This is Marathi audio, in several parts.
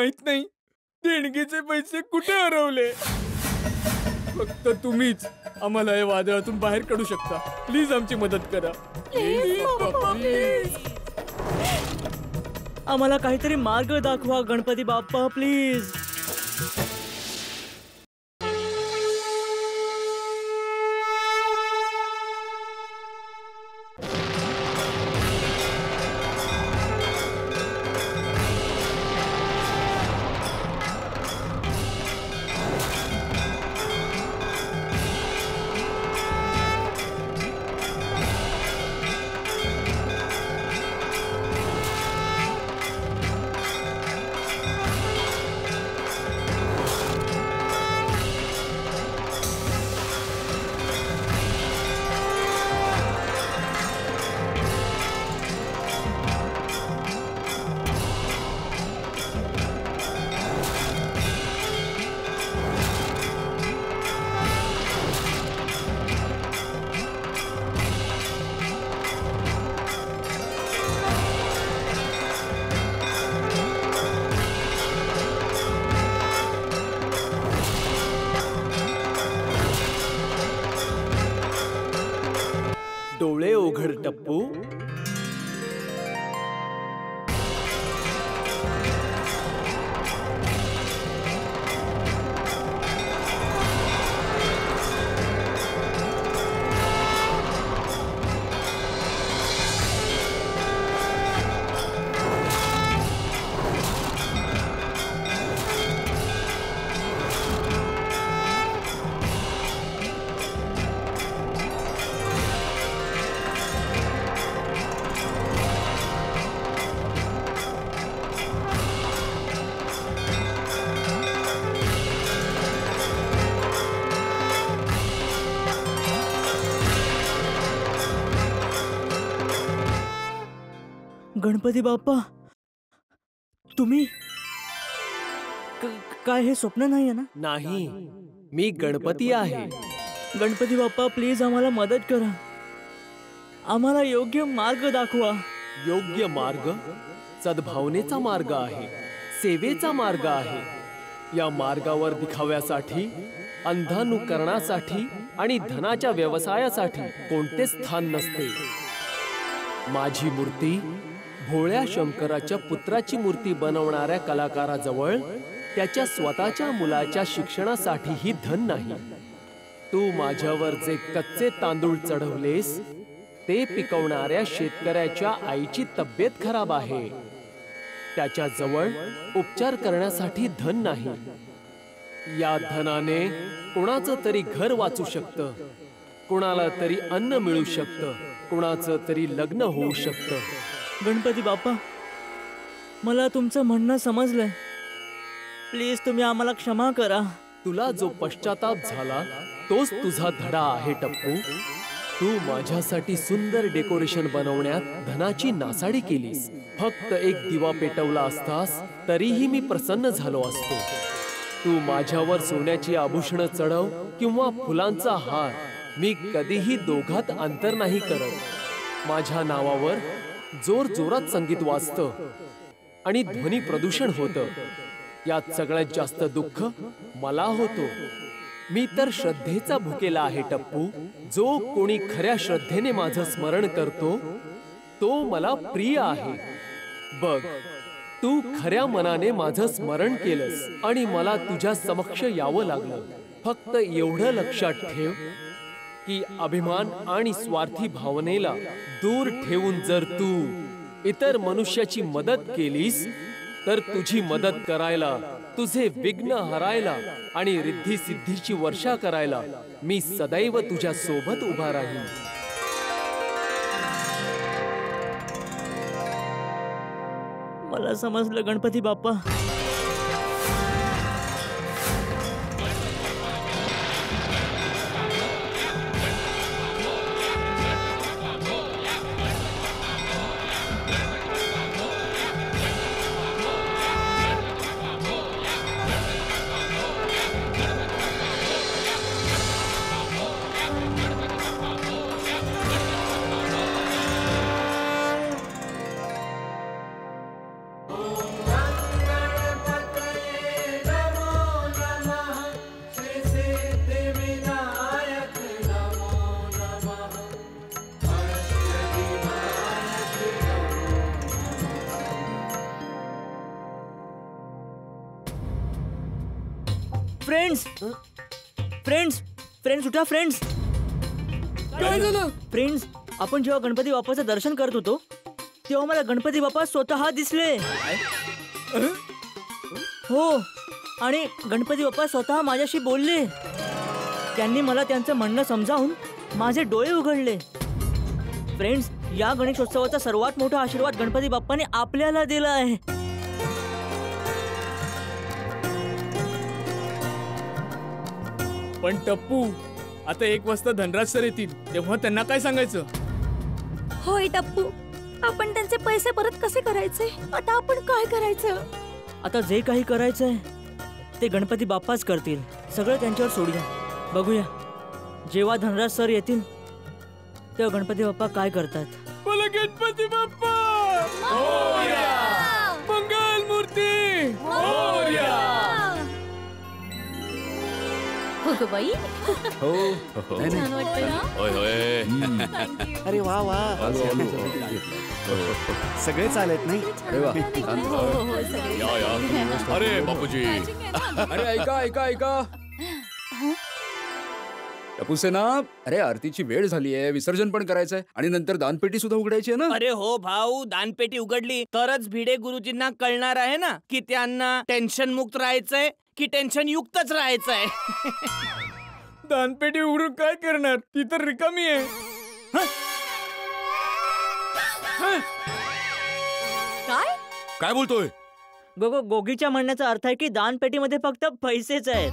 माहित नाही देणगीचे पैसे कुठे हरवले. फक्त तुम्हीच आम्हाला या वादळातून बाहेर काढू शकता. प्लीज आमची मदत करा. आम्हाला काहीतरी मार्ग दाखवा गणपती बाप्पा, प्लीज. डोळे उघड टप्पू. गणपती बाप्पा, तुम्ही काय हे स्वप्न नाही आहे ना? नाही, मी गणपती आहे. गणपती बाप्पा, प्लीज आम्हाला मदत करा. आम्हाला योग्य मार्ग दाखवा. योग्य मार्ग सद्भावनेचा मार्ग आहे, सेवेचा मार्ग आहे. या मार्गावर दिखाव्यासाठी, अंधानुकरणासाठी आणि धनाच्या व्यवसायासाठी कोणते स्थान नसते. माझी मूर्ती भोळ्या शंकराच्या पुत्राची मूर्ती बनवणाऱ्या कलाकाराजवळ त्याच्या स्वतःच्या मुलाच्या शिक्षणासाठीही धन नाही. तू माझ्यावर जे कच्चे तांदूळ चढवलेस ते पिकवणाऱ्या शेतकऱ्याच्या आईची तब्येत खराब आहे. त्याच्या जवळ उपचार करण्यासाठी धन नाही. या धनाने कोणाचं तरी घर वाचू शकतं, कोणाला तरी अन्न मिळू शकतं, कोणाचं तरी लग्न होऊ शकतं. गणपती बाप्पा, मला तुमचं म्हणणं समजलंय. प्लीज तुम्ही आम्हाला क्षमा करा. तुला जो पश्चाताप झाला तोच तुझा धडा आहे टप्पू. तू माझ्यासाठी सुंदर डेकोरेशन बनवण्यात धनाची नासाडी केलीस. फक्त एक दिवा पेटवला असतास तरीही मी प्रसन्न झालो असतो. तू माझ्यावर सोन्याची आभूषणं चढव किंवा फुलांचा हार, मी कधीही दोघात अंतर नाही करत. माझ्या नावावर जोर जोरात संगीत वाजतं आणि ध्वनी प्रदूषण होतं. यात सगळ्यात जास्त दुःख मला होतो. मी तर श्रद्धेचा भुकेला आहे टप्पू. जो कोणी खऱ्या श्रद्धेने माझं स्मरण करतो तो मला प्रिय आहे. बघ, तू खऱ्या मनाने माझं स्मरण केलंस आणि मला तुझ्या समक्ष यावं लागलं. फक्त एवढं लक्षात ठेव की अभिमान आणि स्वार्थी भावनेला दूर ठेवून जर तू इतर मनुष्याची मदत केलीस तर तुझी मदत करायला, तुझे विघ्न हरायला आणि रिद्धी सिद्धीची वर्षा करायला मी सदैव तुझ्या सोबत उभा राहीन. मला समजलं Ganpati Bappa. Friends friends friends उठा फ्रेंड्स. काय झालं? फ्रेंड्स, आपण जेव्हा गणपती बाप्पाचं दर्शन करत होतो तेव्हा मला गणपती बाप्पा स्वतः दिसले. हो, आणि गणपती बाप्पा स्वतः माझ्याशी बोलले. त्यांनी मला त्यांचं म्हणणं समजावून माझे डोळे उघडले. फ्रेंड्स, या गणेशोत्सवाचा सर्वात मोठा आशीर्वाद गणपती बाप्पाने आपल्याला दिला आहे. पण टप्पू, आता 1 वाजता धनराज सर येतील तेव्हा त्यांना काय सांगायचं? होय टप्पू, आपण त्यांचे पैसे परत कसे करायचे? आता आपण काय करायचं? आता जे काही करायचंय ते गणपती बाप्पाच करतील. सगळं त्यांच्यावर सोडूया. बघूया जेव्हा धनराज सर येतील तेव्हा गणपती बाप्पा काय करतात. बोला गणपती बाप्पा मोरया! मंगल मूर्ती मोरया! हो ग बाई, हो छान वाटतं ना? होय होय. अरे वा वा, सगळे चालत नाही. अरे वा. हो, हो, हो, सगळे. या या. अरे बापूजी. अरे ऐका ऐका ऐका टपूसेना, अरे आरतीची वेळ झालीये, विसर्जन पण करायचंय आणि नंतर दानपेटी सुद्धा उघडायची आहे ना. अरे हो भाऊ, दानपेटी उघडली तरच भिडे गुरुजींना कळणार आहे ना की त्यांना टेन्शन मुक्त राहायचंय की टेन्शन युक्तच राहायचंय. दानपेटी उघडून काय करणार? ती तर रिकामी आहे. काय? काय बोलतोय? गोगीच्या म्हणण्याचा अर्थ आहे की दानपेटीमध्ये फक्त पैसेच आहेत.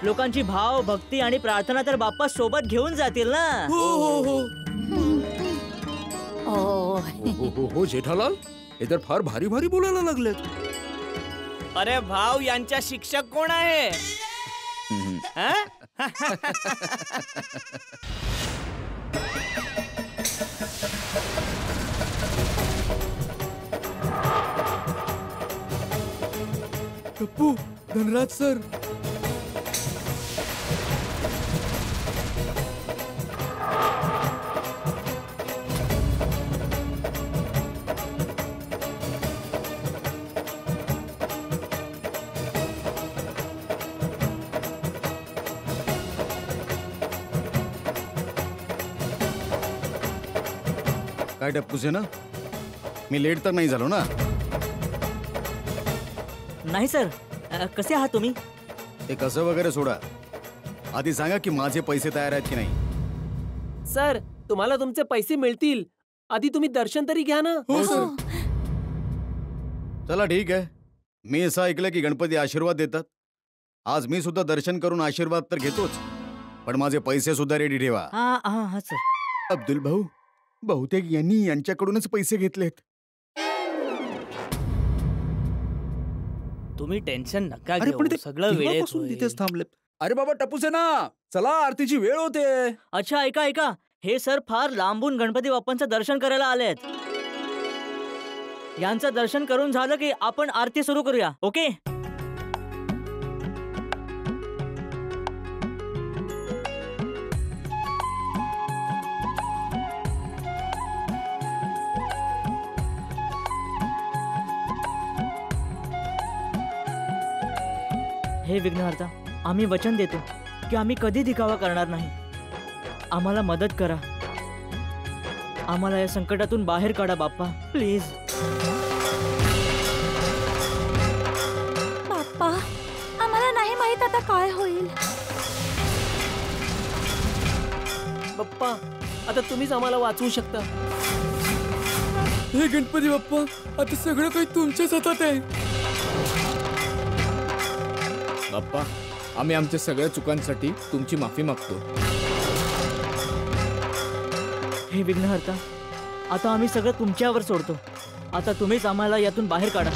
लोकांची भाव, भक्ती आणि प्रार्थना तर बाप्पा सोबत घेऊन जातील ना. हो. ओ, हो जेठालाल, हे तर फार भारी भारी बोलायला लागलेत. अरे भाऊ, यांच्या शिक्षक कोण आहे? हा? टप्पू, धनराज सर. काय टप्पूसे ना, मी लेट तर नाही झालो ना? नाही सर. कसे आहात तुम्ही? ते कसं वगैरे सोडा, आधी सांगा की माझे पैसे तयार आहेत की नाही. सर, तुम्हाला तुमचे पैसे मिळतील. आधी तुम्ही दर्शन तरी घ्या ना. हो सर. चला ठीक आहे. मी असं ऐकलं की गणपती आशीर्वाद देतात. आज मी सुद्धा दर्शन करून आशीर्वाद तर घेतोच, पण माझे पैसे सुद्धा रेडी ठेवा. हा हा हा सर. अब्दुल भाऊ, बहुतेक यांनी यांच्याकडूनच पैसे घेतलेत. तुम्ही टेन्शन नका अरे पण घेऊ, ते सगळं वेळेत केव्हापासून होईल. तिथेच थांबलेत. अरे बाबा टपूसेना, चला आरतीची वेळ होते. अच्छा, ऐका ऐका, हे सर फार लांबून गणपती बाप्पांचं दर्शन करायला आलेत. यांचं दर्शन करून झालं की आपण आरती सुरू करूया. ओके? हे विघ्नहर्ता, आम्ही वचन देतो की आम्ही कधी दिखावा करणार नाही. आम्हाला मदत करा. आम्हाला या संकटातून बाहेर काढा बाप्पा, प्लीज. बाप्पा, आम्हाला नाही माहित आता काय होईल. बाप्पा, आता तुम्हीच आम्हाला वाचवू शकता. हे गणपती बाप्पा, आता सगळं काही तुमच्याच हातात आहे. बाप्पा, आम्ही आमच्या सगळ्या चुकांसाठी तुमची माफी मागतो. हे विघ्नहर्ता, आता आम्ही सगळं तुमच्यावर सोडतो. आता तुम्हीच आम्हाला यातून बाहेर काढा.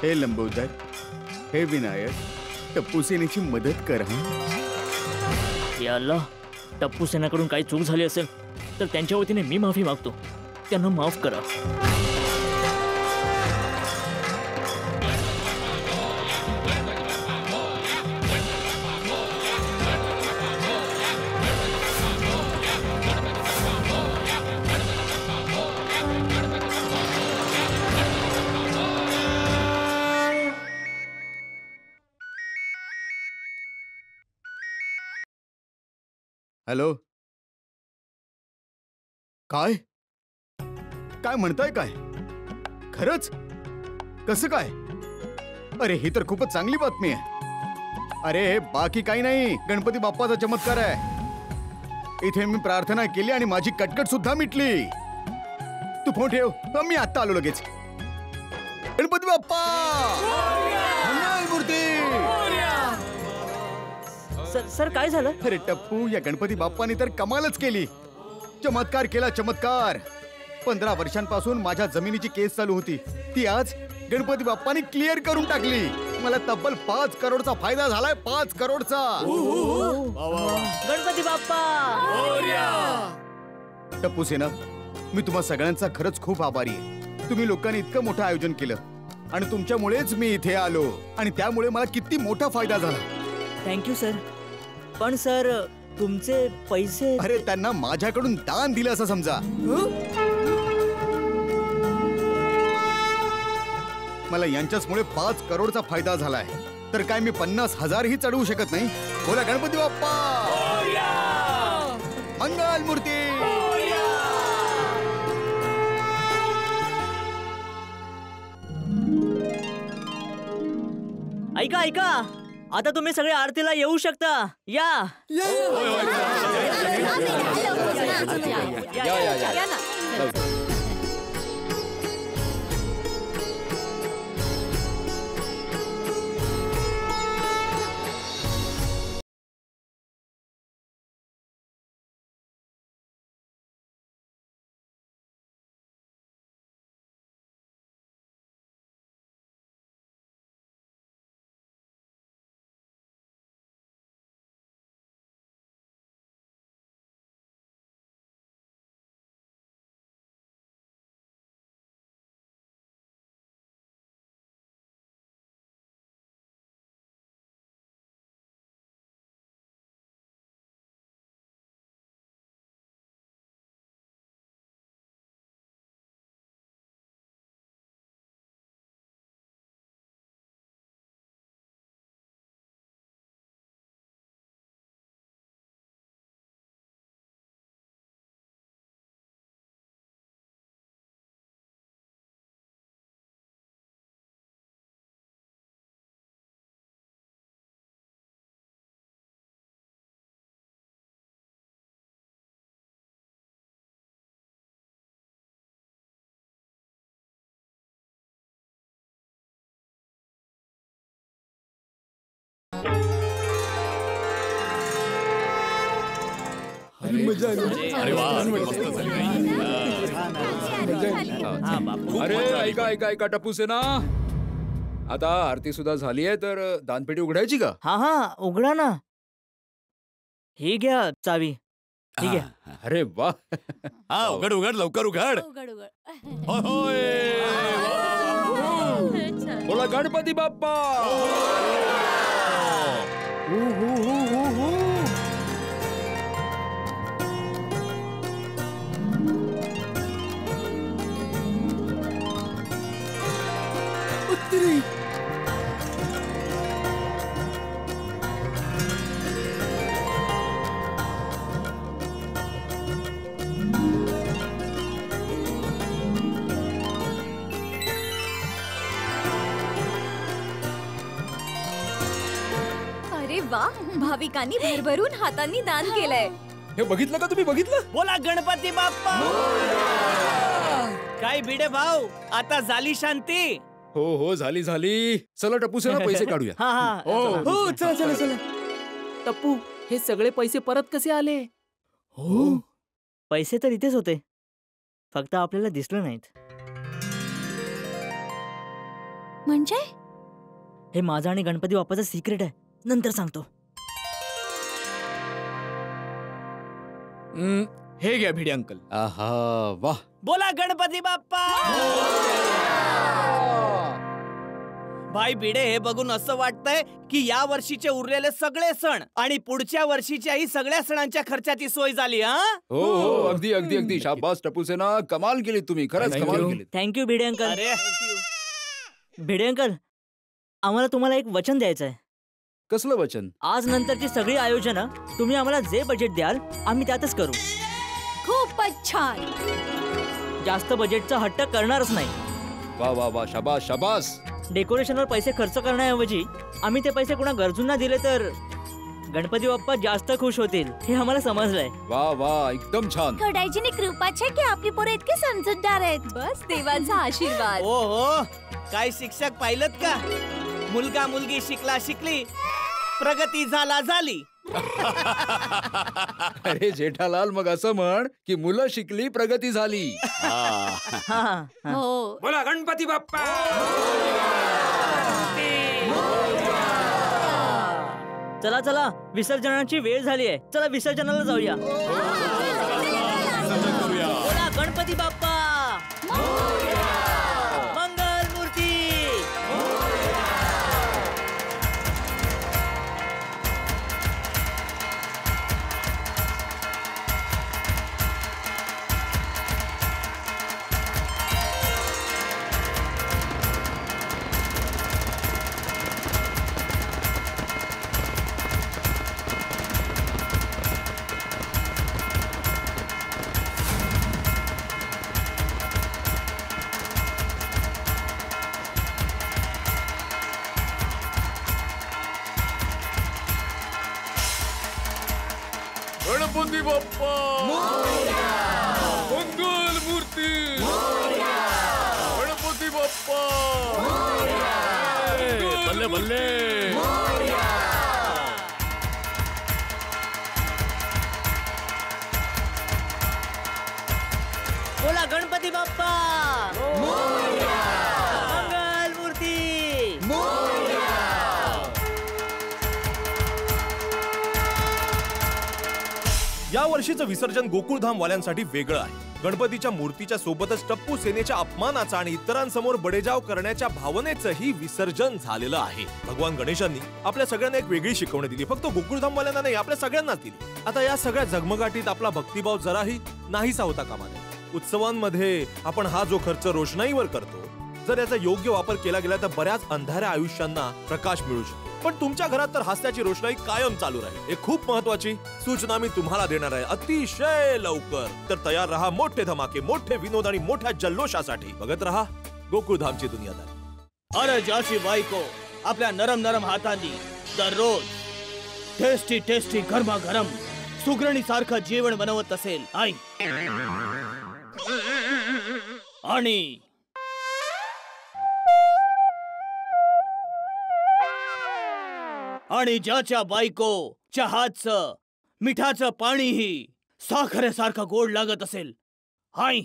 हे लंबोदर, हे विनायक, टप्पू सेनेची मदत कर. या अल्लाह, टप्पू सेनाकडून काही चूक झाली असेल तर त्यांच्या वतीने मी माफी मागतो. त्यांना माफ करा. हॅलो, काय काय म्हणताय? काय खरंच? कसं काय? अरे ही तर खूपच चांगली बातमी आहे. अरे बाकी काही नाही, गणपती बाप्पाचा चमत्कार आहे. इथे मी प्रार्थना केली आणि माझी कटकट सुद्धा मिटली. तू फोन ठेव, मी आता आलो लगेच. गणपती बाप्पा मंगलमूर्ती. सर काय झालं? अरे टप्पू, या गणपती बाप्पाने तर कमालच केली. चमत्कार केला, चमत्कार. 15 वर्षांपासून माझ्या जमिनीची केस चालू होती, ती आज गणपती बाप्पाने क्लिअर करून टाकली. मला तब्बल 5 करोडचा फायदा झालाय. 5 करोडचा. गणपती बाप्पा. टप्पू सेना, मी तुम्हा सगळ्यांचा खरंच खूप आभारी आहे. तुम्ही लोकांनी इतकं मोठं आयोजन केलं आणि तुमच्यामुळेच मी इथे आलो आणि त्यामुळे मला किती मोठा फायदा झाला. Thank you sir. पण सर तुमचे पैसे. अरे त्यांना माझ्याकडून दान दिलं असं समजा. मला यांच्याचमुळे 5 करोडचा फायदा झालाय. तर काय मी 50,000 चढवू शकत नाही? बोला गणपती बाप्पा मंगलमूर्ती. ऐका ऐका, आता तुम्ही सगळे आरतीला येऊ शकता. या या ना. अरे वा, मस्त झाली. अरे ऐका ऐका ऐका टप्पू सेना, आता आरती सुद्धा झाली आहे, तर दानपेटी उघडायची का? हा हा, उघडा ना. ही घ्या चावी. ठीक आहे. अरे वा. हा, उघड उघड, लवकर उघड. उघड उघड. होय. बोला गणपती बाप्पा. अरे वा, भाविकांनी भरभरून हातांनी दान केलंय. हे बघितलं का तुम्ही? बघितलं? बोला गणपती बाप्पा. काय भिडे भाऊ, आता झाली शांती? हो हो, झाली झाली. चला टप्पू सेना, पैसे काढूया. हा हा. हो, चला चला चला. टप्पू, हे सगळे पैसे परत कसे आले? पैसे तर इथेच होते, फक्त आपल्याला दिसलं नाहीत. म्हणजे हे माझं आणि गणपती बाप्पाचं सिक्रेट आहे, नंतर सांगतो. हे घ्या भिडे अंकल. आहा, वाह. बोला गणपती बाप्पा. भाई भिडे, हे बघून असं वाटतंय की या वर्षीचे उरलेले सगळे सण आणि पुढच्या वर्षीच्याही सगळ्या सणांच्या खर्चाची सोय झाली. हा, हो हो, अगदी अगदी अगदी. शाबास टप्पू सेना, कमाल केली तुम्ही, खरंच कमाल केली. Thank you Bhide uncle. अरे भिडे अंकल, आम्हाला तुम्हाला एक वचन द्यायचं आहे. कसलं वचन? आज नंतरची सगळी आयोजनं तुम्ही आम्हाला जे बजेट द्याल आम्ही त्यातच करू. खूपच छान. जास्त बजेटचा हट्ट करणारच नाही. वा वा वा, शाबास शाबास. डेकोरेशनवर पैसे खर्च करण्याऐवजी आम्ही ते पैसे कुणा गरजूंना दिले तर गणपती बाप्पा जास्त खुश होतील हे आम्हाला समजलंय. वा वा, एकदम छान. घडायची कृपा छे की आपली पोरं इतकी समजूतदार आहेत. बस देवाचा आशीर्वाद. ओ हो, काय शिक्षक पाहिलत का? मुलगा मुलगी शिकला शिकली, प्रगती झाला झाली. अरे जेठालाल, मग असं म्हण की मुलं शिकली प्रगती झाली. हा. हो. बोला गणपती बाप्पा. चला चला, विसर्जनाची वेळ झाली आहे. चला विसर्जनाला जाऊया. बोला गणपती बाप्पा. मंगल मूर्ती. गणपती बाप्पा. मंगल मूर्ती. गणपती बाप्पा. बल्ले बल्ले. बोला गणपती बाप्पा. मंगल मूर्ती. या वर्षीचं विसर्जन गोकुळधाम वाल्यांसाठी वेगळं आहे. गणपतीच्या मूर्तीच्या सोबतच टप्पू सेनेच्या अपमानाचा आणि इतरांसमोर बडेजाव करण्याच्या भावनेचंही विसर्जन झालेलं आहे. भगवान गणेशांनी आपल्या सगळ्यांना एक वेगळी शिकवणी दिली. फक्त गोकुळधाम वाल्यांना नाही, आपल्या सगळ्यांनाच दिली. आता या सगळ्या झगमगाटीत आपला भक्तिभाव जराही नाहीसा होता कामा नये. उत्सवांमध्ये आपण हा जो खर्च रोषणाईवर करतो, जर याचा योग्य वापर केला गेला तर बऱ्याच अंधाऱ्या आयुष्यांना प्रकाश मिळू शकतो. पण तुमच्या घरात तर हास्याची रोषणाई कायम चालू राहील. एक खूप महत्वाची सूचना मी तुम्हाला देणार आहे अतिशय लवकर. तर तयार रहा मोठे धमाके, मोठे विनोद आणि मोठ्या जल्लोषासाठी. बघत रहा गोकुळधामची दुनियादारी. अरे जाशी बायको आपल्या नरम नरम हातांनी दररोज टेस्टी टेस्टी गरमागरम सुगरणी सारखं जेवण बनवत असेल आई. आणि ज्याच्या बायको चहाचं मिठाचं पाणीही साखरेसारखं गोड लागत असेल हाय,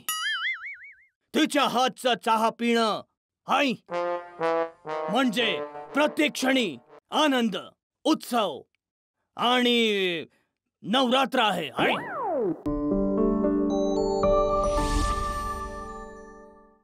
तिच्या हातचं चहा पिणं हाय म्हणजे प्रत्येक क्षणी आनंद, उत्सव आणि नवरात्र आहे हाय.